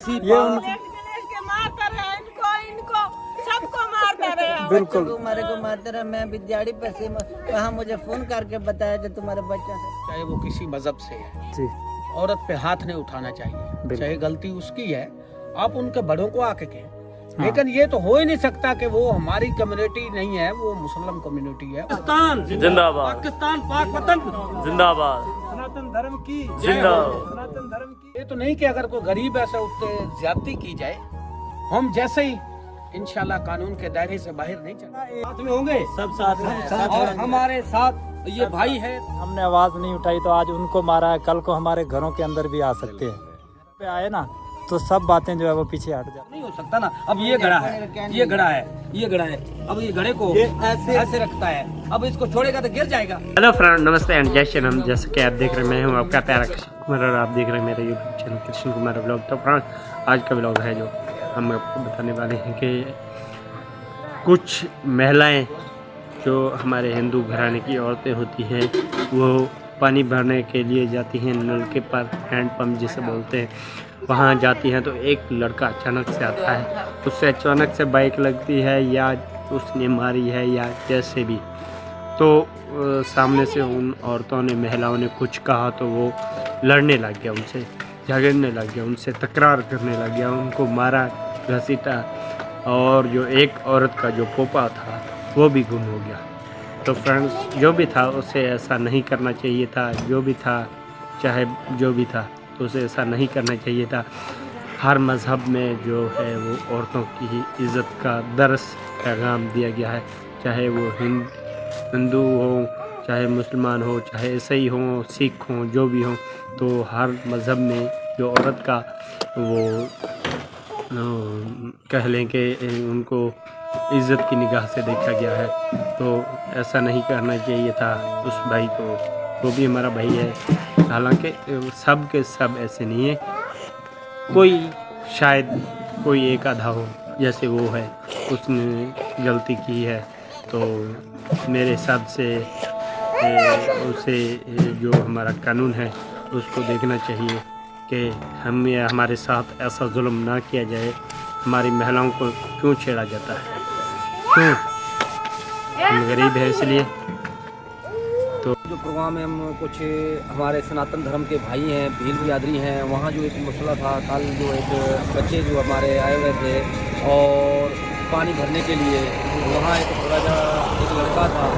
इसी के मारता रहे इनको सबको मारता रहे। बिल्कुल तुम्हारे को मारते रहे। मैं विद्यार्थी पैसे कहा मुझे फोन करके बताया जो तुम्हारे बच्चा से, चाहे वो किसी मजहब से है, जी औरत पे हाथ नहीं उठाना चाहिए, चाहे गलती उसकी है, आप उनके बड़ों को आके कहें। लेकिन ये तो हो ही नहीं सकता कि वो हमारी कम्युनिटी नहीं है, वो मुस्लिम कम्युनिटी है। पाकिस्तान जिंदाबाद, पाकिस्तान पाक वतन जिंदाबाद, सनातन धर्म की जिंदाबाद। सनातन धर्म की। ये तो नहीं कि अगर कोई गरीब ऐसा उससे ज्यादती की जाए, हम जैसे ही इंशाल्लाह कानून के दायरे से बाहर नहीं चलना। साथ में होंगे, सब साथ में, और हमारे साथ ये भाई है। हमने आवाज नहीं उठाई तो आज उनको मारा है, कल को हमारे घरों के अंदर भी आ सकते हैं। पे आए ना तो सब बातें जो है वो पीछे हट जाए। नहीं हो सकता ना। अब ये घड़ा है, ये घड़ा है, ये घड़ा है, अब ये घड़े को ऐसे रखता है, अब इसको छोड़ेगा तो गिर जाएगा। हेलो फ्रेंड, नमस्ते एंड जय श्री राम। जैसे कि आप देख रहे हैं, मैं हूं आपका प्यारा कृष्ण कुमार और आप देख रहे हैं मेरे YouTube channel Krishna Kumar vlog. तो फ्रेंड, आज का व्लॉग है जो हम आपको बताने वाले हैं कि कुछ महिलाएं जो हमारे हिंदू घराने की औरतें होती हैं, वो पानी भरने के लिए जाती हैं नलके पर, हैंडपम्प जिसे बोलते हैं, वहाँ जाती हैं तो एक लड़का अचानक से आता है, उससे अचानक से बाइक लगती है या उसने मारी है या जैसे भी। तो सामने से उन औरतों ने, महिलाओं ने कुछ कहा तो वो लड़ने लग गया, उनसे झगड़ने लग गया, उनसे तकरार करने लग गया, उनको मारा, घसीटा, और जो एक औरत का जो पोपा था वो भी गुम हो गया। तो फ्रेंड्स, जो भी था उसे ऐसा नहीं करना चाहिए था, जो भी था, चाहे जो भी था, तो उसे ऐसा नहीं करना चाहिए था। हर मज़हब में जो है वो औरतों की इज़्ज़त का दरस पैगाम दिया गया है, चाहे वो हिंदू हो, चाहे मुसलमान हो, चाहे ईसाई हो, सिख हो, जो भी हो। तो हर मज़हब में जो औरत का वो कह लें कि उनको इज़्ज़त की निगाह से देखा गया है, तो ऐसा नहीं करना चाहिए था उस भाई को। वो भी हमारा भाई है, हालांकि सब के सब ऐसे नहीं है, कोई शायद कोई एक आधा हो जैसे वो है, उसने गलती की है, तो मेरे हिसाब से उसे जो हमारा कानून है उसको देखना चाहिए कि हमें हमारे साथ ऐसा जुल्म ना किया जाए। हमारी महिलाओं को क्यों छेड़ा जाता है, क्यों? हम गरीब है इसलिए। तो जो प्रोग्राम में हम कुछ हमारे सनातन धर्म के भाई हैं, भील बिरादरी हैं, वहाँ जो एक मसला था, कल जो एक बच्चे जो हमारे आए हुए थे और पानी भरने के लिए, वहाँ एक थोड़ा सा एक लड़का था,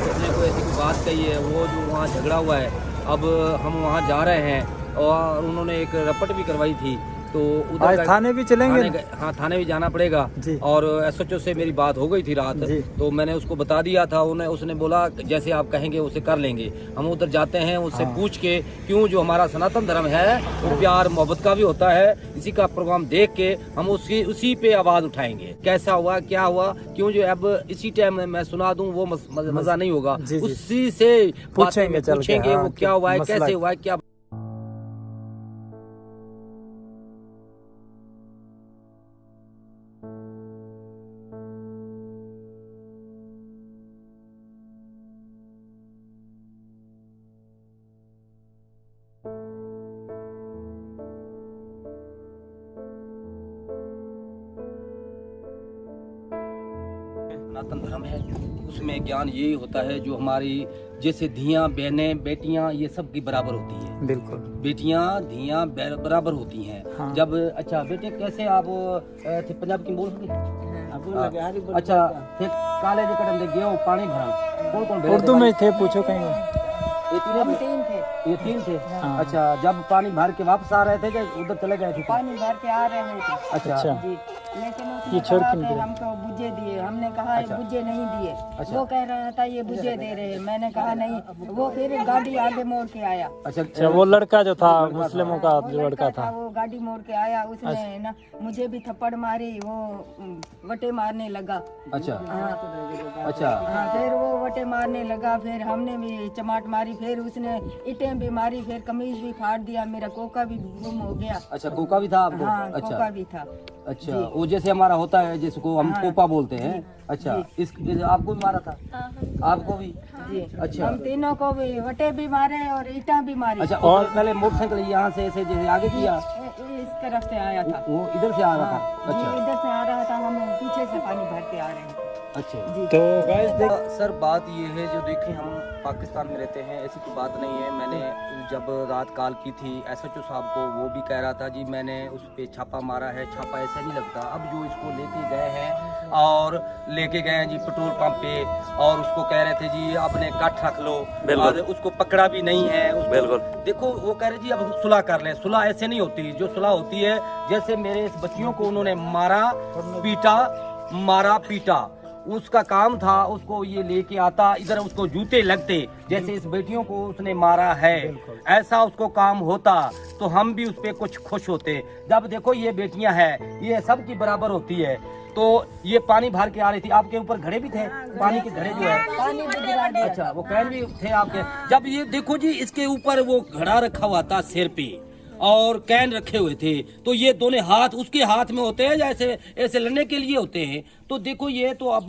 उसने कोई ऐसी बात कही है, वो जो वहाँ झगड़ा हुआ है। अब हम वहाँ जा रहे हैं और उन्होंने एक रपट भी करवाई थी, तो उधर थाने भी चलेंगे। हाँ, थाने भी जाना पड़ेगा। और एसएचओ से मेरी बात हो गई थी रात, तो मैंने उसको बता दिया था, उसने बोला जैसे आप कहेंगे उसे कर लेंगे। हम उधर जाते हैं, उससे पूछ के, क्यों जो हमारा सनातन धर्म है वो प्यार मोहब्बत का भी होता है, इसी का प्रोग्राम देख के हम उसी पे आवाज उठाएंगे, कैसा हुआ, क्या हुआ, क्यों जो अब इसी टाइम मैं सुना दूं वो मजा नहीं होगा। उसी से पूछेंगे वो क्या हुआ है, कैसे हुआ है, क्या। सनातन धर्म है, उसमें ज्ञान यही होता है जो हमारी जैसे धियाँ, बहनें, बेटियाँ ये सब की बराबर होती हैं। बिल्कुल, बेटियाँ धियाँ बराबर होती हैं। हाँ। जब अच्छा बेटे कैसे आप थे पंजाब की बोल अच्छा थे काले जे कटन दे गयो पानी भरा, कौन उर्दू में थे, पूछो कहीं। ये तीन थे। अच्छा, जब पानी भर के वापस आ रहे थे या उधर चले गए थे? पानी भर के आ रहे थे। अच्छा जी, लेकिन ये छोड़ के हमको बुझे दिए, हमने कहा बुझे नहीं दिए। वो कह रहा था ये बुझे दे रहे, मैंने कहा नहीं। वो फिर गाड़ी आगे मोड़ के आया। अच्छा, वो लड़का जो था मुस्लिमों का जो लड़का था, वो गाड़ी मोड़ के आया, उसने ना मुझे भी थप्पड़ मारी, वो वटे मारने लगा। अच्छा अच्छा, फिर वो वटे मारने लगा, फिर हमने भी चमाट मारी, फिर उसने इटे ने भी मारी, फिर कमीज भी फाड़ दिया, मेरा कोका भी गुम हो गया। अच्छा, कोका भी था आपको? हाँ, अच्छा कोका भी था। अच्छा, वो जैसे हमारा होता है जिसको हम कोपा बोलते हैं। अच्छा, आपको भी मारा था? आपको भी? जी। अच्छा, हम तीनों को भी वटे भी मारे और ईटा भी मारी। अच्छा। और पहले मोटरसाइकिल यहाँ से ऐसे जैसे आगे किया, इस तरफ से आया था, वो इधर से आ रहा था? जी, अच्छा इधर से आ रहा था, हम पीछे से पानी भर के आ रहे हैं। अच्छा। तो गाइस देख सर बात ये है, जो देखिए हम पाकिस्तान में रहते हैं, ऐसी कोई बात नहीं है। मैंने जब रात कॉल की थी SHO साहब को, वो भी कह रहा था जी मैंने उस पे छापा मारा है। छापा ऐसा नहीं लगता। अब जो इसको लेके गए हैं और लेके गए हैं जी पेट्रोल पंप पे, और उसको कह रहे थे जी अपने कट रख लो, और उसको पकड़ा भी नहीं है उसको। देखो वो कह रहे जी अब सुलह कर लें। सुलह ऐसे नहीं होती। जो सुलह होती है, जैसे मेरे इस बच्चियों को उन्होंने मारा पीटा, उसका काम था उसको ये लेके आता, इधर उसको जूते लगते, जैसे इस बेटियों को उसने मारा है, ऐसा उसको काम होता तो हम भी उस पे कुछ खुश होते। जब देखो ये बेटियां हैं, ये सब की बराबर होती है। तो ये पानी भर के आ रही थी, आपके ऊपर घड़े भी थे, पानी के घड़े जो है, पानी भी गिरा दिया। अच्छा वो कैन भी थे आपके। जब ये देखो जी इसके ऊपर वो घड़ा रखा हुआ था सिर पे, और कैन रखे हुए थे, तो ये दोनों हाथ उसके हाथ में होते हैं, जैसे ऐसे लड़ने के लिए होते हैं। तो देखो ये तो अब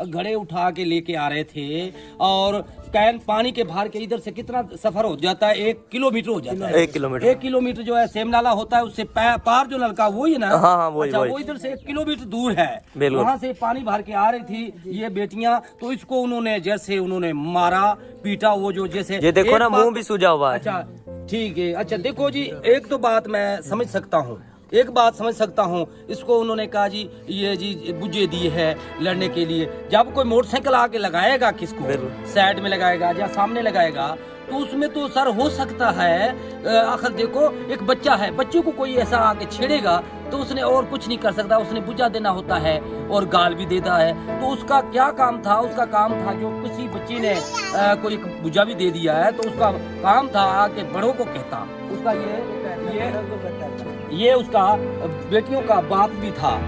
घड़े उठा के लेके आ रहे थे, और कैन पानी के भर के इधर से कितना सफर हो जाता है, 1 किलोमीटर हो जाता है। 1 किलोमीटर जो है सेम नाला होता है, उससे पार जो नलका वो ही ना। हाँ, वो इधर से 1 किलोमीटर दूर है, वहाँ से पानी भर के आ रही थी ये बेटियां। तो इसको उन्होंने मारा पीटा, वो जो जैसे ये देखो ना मुंह भी सूजा हुआ है। अच्छा ठीक है। अच्छा देखो जी, एक तो बात मैं समझ सकता हूँ, इसको उन्होंने कहा जी ये जी बुझे दी है लड़ने के लिए। जब कोई मोटरसाइकिल आके लगाएगा, किसको साइड में लगाएगा या सामने लगाएगा, तो उसमें तो सर हो सकता है आखिर देखो एक बच्चा है, बच्चे को कोई ऐसा आके छेड़ेगा तो उसने और कुछ नहीं कर सकता, उसने बुझा देना होता है और गाल भी देता है। तो उसका क्या काम था? उसका काम था जो किसी बच्ची ने कोई बुझा भी दे दिया है, तो उसका काम था आके बड़ों को कहता। उसका ये उसका बेटियों का बाप भी था।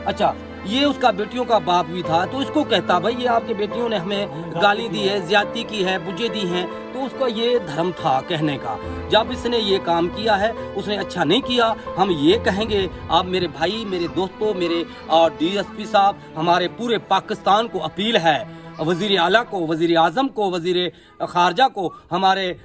अच्छा, ये उसका बेटियों का बाप भी था, तो इसको कहता भाई ये आपके बेटियों ने हमें गाली दी है, ज्यादती की है, बुझे दी हैं। तो उसका ये धर्म था कहने का। जब इसने ये काम किया है, उसने अच्छा नहीं किया, हम ये कहेंगे आप मेरे भाई, मेरे दोस्तों, मेरे DSP साहब, हमारे पूरे पाकिस्तान को अपील है, वजीर आला को, वजीर आजम को, वजीर खारजा को, हमारे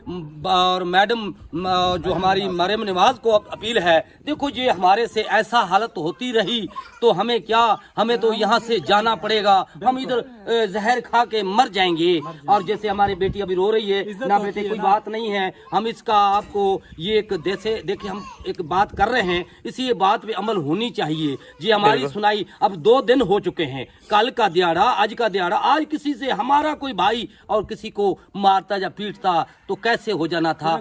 और मैडम जो हमारी मरियम नवाज को अपील है। देखो ये हमारे से ऐसा हालत होती रही तो हमें क्या, हमें तो यहाँ से जाना पड़ेगा, हम इधर जहर खा के मर जाएंगे। और जैसे हमारी बेटी अभी रो रही है ना, बेटे कोई बात नहीं है, हम इसका आपको ये एक देखिए हम एक बात कर रहे हैं, इसी बात पे अमल होनी चाहिए जी। हमारी सुनाई अब 2 दिन हो चुके हैं, कल का दिहाड़ा, आज का दिहाड़ा। आज किसी से हमारा कोई भाई और किसी को मारता या पीटता तो कैसे हो जाना था,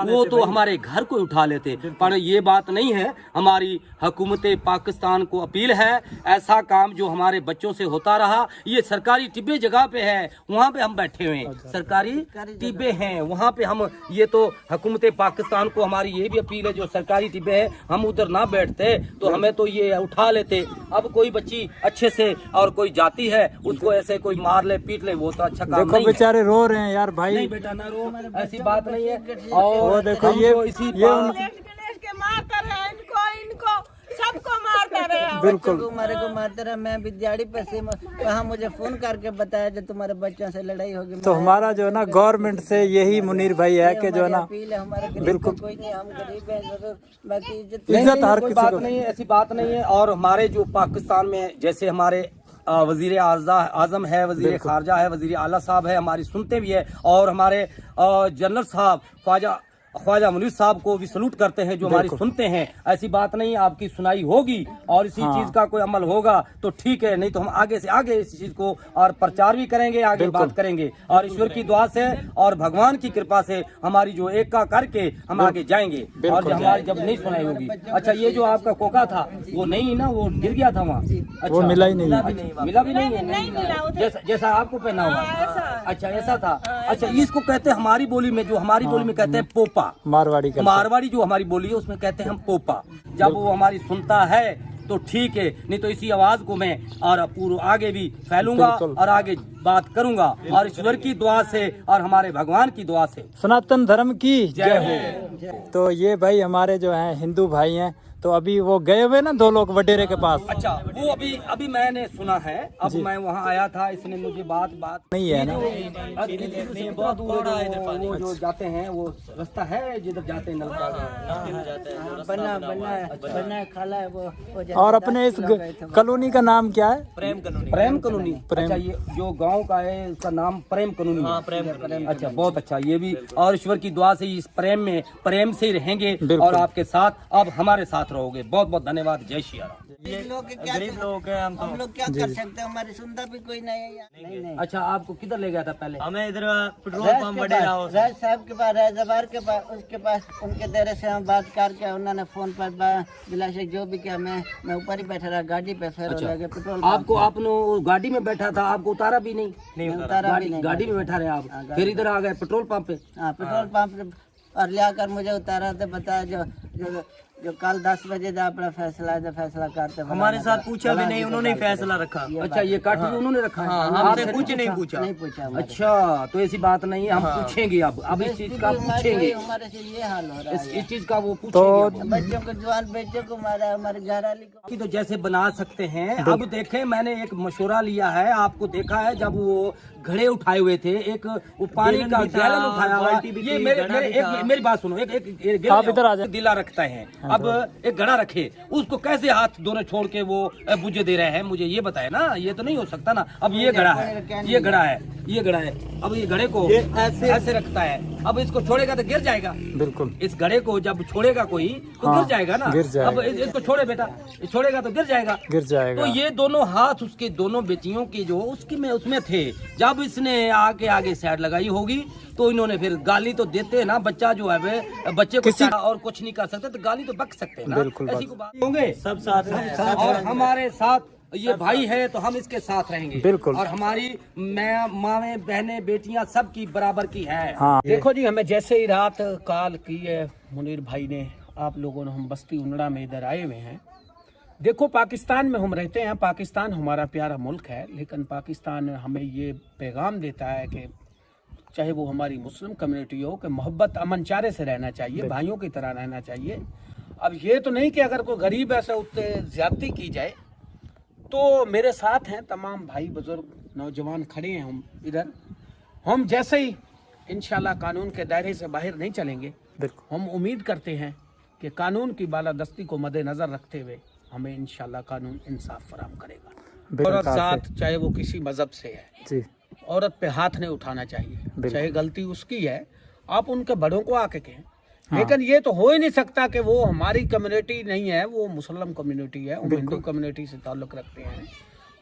वो तो हमारे घर को उठा लेते। पर ये बात नहीं है। हमारी हुकूमत पाकिस्तान को अपील है, ऐसा काम जो हमारे बच्चों से होता रहा, ये सरकारी टिब्बे जगह पे है, वहाँ पे हम बैठे हुए हैं, सरकारी टिब्बे हैं वहाँ पे हम, ये तो हुकूमत पाकिस्तान को हमारी ये भी अपील है, जो सरकारी टिब्बे है हम उधर ना बैठते तो हमें तो ये उठा लेते। अब कोई बच्ची अच्छे से और कोई जाती है, उसको ऐसे कोई मार ले पीट ले, वो तो अच्छा काम नहीं है। बेचारे रो रहे हैं यार भाई। नहीं बेटा ना रो, ऐसी बात नहीं है। और वो देखो ये गणेश के मारता रहे, इनको सबको मारता रहे। बिल्कुल तुम्हारे को मारते रहे। मैं विद्यार्थी पर से वहाँ मुझे फोन करके बताया जब तुम्हारे बच्चों से लड़ाई होगी। तो हमारा जो है ना गवर्नमेंट से यही मुनीर भाई है कि जो है ना बिल्कुल कोई नहीं, हम गरीब हैं, बाकी इज्जत हर कोई किसी बात को नहीं है, ऐसी बात नहीं है। और हमारे जो पाकिस्तान में जैसे हमारे वजीर आजम है, वजीर खारजा है, वजीर आला साहब है, हमारी सुनते भी है, और हमारे जनरल साहब ख्वाजा मुनीर साहब को भी सलूट करते हैं जो हमारी सुनते हैं। ऐसी बात नहीं, आपकी सुनाई होगी और इसी चीज का कोई अमल होगा तो ठीक है, नहीं तो हम आगे से आगे इस चीज को और प्रचार भी करेंगे, आगे बात करेंगे। और ईश्वर की दुआ से और भगवान की कृपा से हमारी जो एक का करके हम आगे जाएंगे, और जब हमारी जब नहीं सुनाई होगी। अच्छा, ये जो आपका कोका था वो नहीं ना, वो गिर गया था वहाँ। अच्छा, वो मिला ही नहीं, मिला भी नहीं है, जैसा आपको पहना हुआ। अच्छा ऐसा था। अच्छा, इसको कहते हैं हमारी बोली में, जो हमारी बोली में कहते हैं पोपा। मारवाड़ी जो हमारी बोली है उसमें कहते हैं हम पोपा। जब वो हमारी सुनता है तो ठीक है, नहीं तो इसी आवाज को मैं और पूर्व आगे भी फैलूंगा और आगे बात करूंगा, और ईश्वर की दुआ से और हमारे भगवान की दुआ से। सनातन धर्म की जय हो। तो ये भाई हमारे जो हैं हिंदू भाई हैं, तो अभी वो गए हुए ना 2 लोग वडेरे के पास। अच्छा, वो अभी मैंने सुना है, अब मैं वहाँ आया था, इसने मुझे बात नहीं है ना, बहुत दूर वो जो जाते हैं वो रास्ता है जिधर जाते हैं बना खाला है वो और अपने इस कॉलोनी का नाम क्या है? प्रेम कॉलोनी। अच्छा, ये जो गांव का है उसका नाम प्रेम कॉलोनी है। प्रेम। अच्छा, बहुत अच्छा। ये भी और ईश्वर की दुआ से इस प्रेम में प्रेम से ही रहेंगे और आपके साथ अब हमारे साथ रहोगे। बहुत बहुत धन्यवाद। जय श्री राम। गरीब लोग हैं हम लोग क्या कर सकते हैं, हमारी सुनता भी कोई नहीं है यार। नहीं। अच्छा, आपको किधर ले गया था पहले? हमें इधर पेट्रोल पंप राज साहब के पास, राज जबार के पास, उसके पास उनके देरे से हम बात करके उन्होंने फोन पर बिलाशक जो भी किया, मैं ऊपर ही बैठा रहा गाड़ी पे, फिर लगे पेट्रोल। आपको आपने गाड़ी में बैठा था, आपको उतारा भी नहीं उतारा भी नहीं, गाड़ी में बैठा रहे आप, फिर इधर आ गए पेट्रोल पंप पे। हाँ, पेट्रोल पंप और लियाकर मुझे उतारा तो बताया जो कल 10 बजे का अपना फैसला है, फैसला करते हमारे साथ पूछा भी नहीं, उन्होंने ही फैसला रखा। अच्छा, ये काठी भी उन्होंने रखा है? हमसे कुछ नहीं पूछा। नहीं पूछा। अच्छा, तो ऐसी बात नहीं है, हम पूछेंगे अब इस चीज का पूछेंगे। हमारे से ये हाल हो रहा है, इस चीज का वो पूछेंगे। बच्चों को, जवान बच्चों को मारा, हमारे घर वाली को तो जैसे बना सकते हैं। अब देखें, मैंने एक मशवरा लिया है, आपको देखा है जब वो घड़े उठाए हुए थे, एक वो पानी का गैलन उठाया हुआ। ये मेरी बात सुनो, एक आप इधर आ जाए। दिला रखता है, अब एक घड़ा रखे, उसको कैसे हाथ दोनों छोड़ के वो बुझे दे रहे हैं, मुझे ये बताए ना। ये तो नहीं हो सकता ना। अब ये घड़ा है, ये घड़ा है, ये घड़ा है। अब ये घड़े को ऐसे रखता है, अब इसको छोड़ेगा तो गिर जाएगा। बिल्कुल, इस घड़े को जब छोड़ेगा कोई तो गिर जाएगा ना। अब इसको छोड़े बेटा, छोड़ेगा तो गिर जाएगा। तो ये दोनों हाथ उसके दोनों बेटियों के जो उसमें थे, जब इसने आगे साइड लगाई होगी तो इन्होंने फिर गाली तो देते हैं ना। बच्चा जो है वे बच्चे को और कुछ नहीं कर सकते, तो गाली तो बक सकते हैं ना। ऐसी को बात होंगे सब साथ हैं, और हमारे साथ ये भाई है तो हम इसके साथ रहेंगे। बिल्कुल। और हमारी माँ बहने बेटियां सब की बराबर की है। हाँ। देखो जी, हमें जैसे ही रात कॉल की है मुनीर भाई ने, आप लोगों ने, हम बस्ती उंडड़ा में इधर आए हुए हैं। देखो, पाकिस्तान में हम रहते हैं, पाकिस्तान हमारा प्यारा मुल्क है, लेकिन पाकिस्तान हमें ये पैगाम देता है कि चाहे वो हमारी मुस्लिम कम्युनिटी हो, कि मोहब्बत अमन चारे से रहना चाहिए, भाइयों की तरह रहना चाहिए। अब ये तो नहीं कि अगर कोई गरीब ऐसा उससे ज्यादती की जाए। तो मेरे साथ हैं तमाम भाई बुजुर्ग नौजवान खड़े हैं, हम इधर। हम जैसे ही इंशाल्लाह कानून के दायरे से बाहर नहीं चलेंगे। हम उम्मीद करते हैं कि कानून की बालादस्ती को मद्देनजर रखते हुए हमें इंशाल्लाह कानून इंसाफ फराहम करेगा। औरत साथ, चाहे वो किसी मजहब से है जी, औरत पे हाथ नहीं उठाना चाहिए, चाहे गलती उसकी है, आप उनके बड़ों को आके कहें। हाँ। लेकिन ये तो हो ही नहीं सकता कि वो हमारी कम्युनिटी नहीं है, वो मुस्लिम कम्युनिटी है, वो हिंदू कम्युनिटी से ताल्लुक रखते हैं,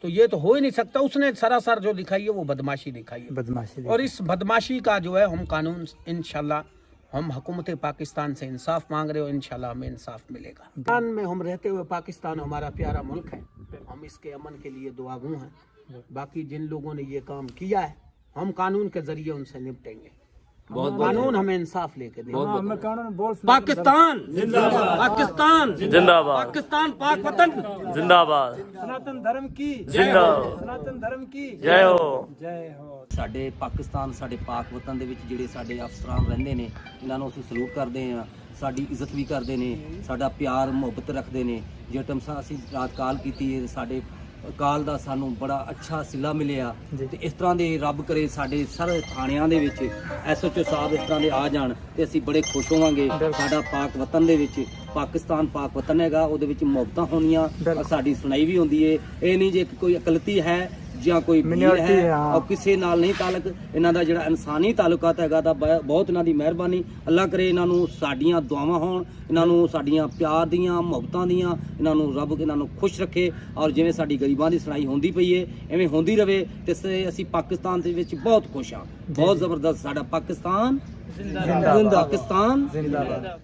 तो ये तो हो ही नहीं सकता। उसने सरासर जो दिखाई है वो बदमाशी दिखाई है, और इस बदमाशी का जो है हम कानून इंशाल्लाह, हम हुकूमत पाकिस्तान से इंसाफ मांग रहे हो, इंशाल्लाह हमें इंसाफ मिलेगा। पाकिस्तान में हम रहते हुए, पाकिस्तान हमारा प्यारा मुल्क है, हम इसके अमन के लिए दुआगू हैं। बाकी जिन लोगों ने ये काम किया है, हम कानून के जरिए उनसे निपटेंगे। कानून हमें इंसाफ लेके देगा। पाकिस्तान जिंदाबाद, पाकिस्तान जिंदाबाद, पाकिस्तान पाक वतन जिंदाबाद, सनातन धर्म की जिंदाबाद, सनातन धर्म की जय हो, जय हो। ਸਾਡੇ ਪਾਕਿਸਤਾਨ, ਸਾਡੇ ਪਾਕ ਵਤਨ ਦੇ ਵਿੱਚ ਜਿਹੜੇ ਸਾਡੇ ਅਫਸਰਾਨ ਰਹਿੰਦੇ ਨੇ, ਇਹਨਾਂ ਨੂੰ ਅਸੀਂ ਸਲੂਟ ਕਰਦੇ ਹਾਂ, ਸਾਡੀ ਇੱਜ਼ਤ ਵੀ ਕਰਦੇ ਨੇ, ਸਾਡਾ ਪਿਆਰ ਮੁਹੱਬਤ ਰੱਖਦੇ ਨੇ। ਜੇ ਟਾਈਮ ਅਸੀਂ ਰਾਤ ਕਾਲ ਕੀਤੀ ਹੈ, ਸਾਡੇ ਕਾਲ ਦਾ ਸਾਨੂੰ ਬੜਾ ਅੱਛਾ ਸਿਲਾ ਮਿਲਿਆ, ਤੇ ਇਸ ਤਰ੍ਹਾਂ ਦੇ ਰੱਬ ਕਰੇ ਸਾਡੇ ਸਾਰੇ ਥਾਣਿਆਂ ਦੇ ਵਿੱਚ SHO ਸਾਹਿਬ ਇਸ ਤਰ੍ਹਾਂ ਦੇ ਆ ਜਾਣ ਤੇ ਅਸੀਂ ਬੜੇ ਖੁਸ਼ ਹੋਵਾਂਗੇ। ਸਾਡਾ ਪਾਕ ਵਤਨ ਦੇ ਵਿੱਚ, ਪਾਕਿਸਤਾਨ ਪਾਕ ਵਤਨ ਹੈਗਾ, ਉਹਦੇ ਵਿੱਚ ਮੁਹੱਬਤਾਂ ਹੋਣੀਆਂ, ਸਾਡੀ ਸੁਣਾਈ ਵੀ ਹੁੰਦੀ ਹੈ। ਇਹ ਨਹੀਂ ਜੇ ਕੋਈ ਅਕਲਤੀ ਹੈ ਜਾਂ ਕੋਈ ਭੀੜ ਹੈ, ਔਰ ਕਿਸੇ ਨਾਲ ਨਹੀਂ ਤਾਲੁਕ, ਇਹਨਾਂ ਦਾ ਜਿਹੜਾ ਇਨਸਾਨੀ ਤਾਲੁਕਾਤ ਹੈਗਾ ਤਾਂ ਬਹੁਤ ਇਹਨਾਂ ਦੀ ਮਿਹਰਬਾਨੀ। ਅੱਲਾ ਕਰੇ ਇਹਨਾਂ ਨੂੰ ਸਾਡੀਆਂ ਦੁਆਵਾਂ ਹੋਣ, ਇਹਨਾਂ ਨੂੰ ਸਾਡੀਆਂ ਪਿਆਰ ਦੀਆਂ, ਮੁਹੱਬਤਾਂ ਦੀਆਂ, ਇਹਨਾਂ ਨੂੰ ਰੱਬ ਇਹਨਾਂ ਨੂੰ ਖੁਸ਼ ਰੱਖੇ। ਔਰ ਜਿਵੇਂ ਸਾਡੀ ਗਰੀਬਾਂ ਦੀ ਸੁਣਾਈ ਹੁੰਦੀ ਪਈ ਹੈ, ਐਵੇਂ ਹੁੰਦੀ ਰਵੇ। ਤੇ ਅਸੀਂ ਪਾਕਿਸਤਾਨ ਦੇ ਵਿੱਚ ਬਹੁਤ ਖੁਸ਼ ਹਾਂ, ਬਹੁਤ ਜ਼ਬਰਦਸਤ। ਸਾਡਾ ਪਾਕਿਸਤਾਨ ਜ਼ਿੰਦਾਬਾਦ, ਪਾਕਿਸਤਾਨ ਜ਼ਿੰਦਾਬਾਦ।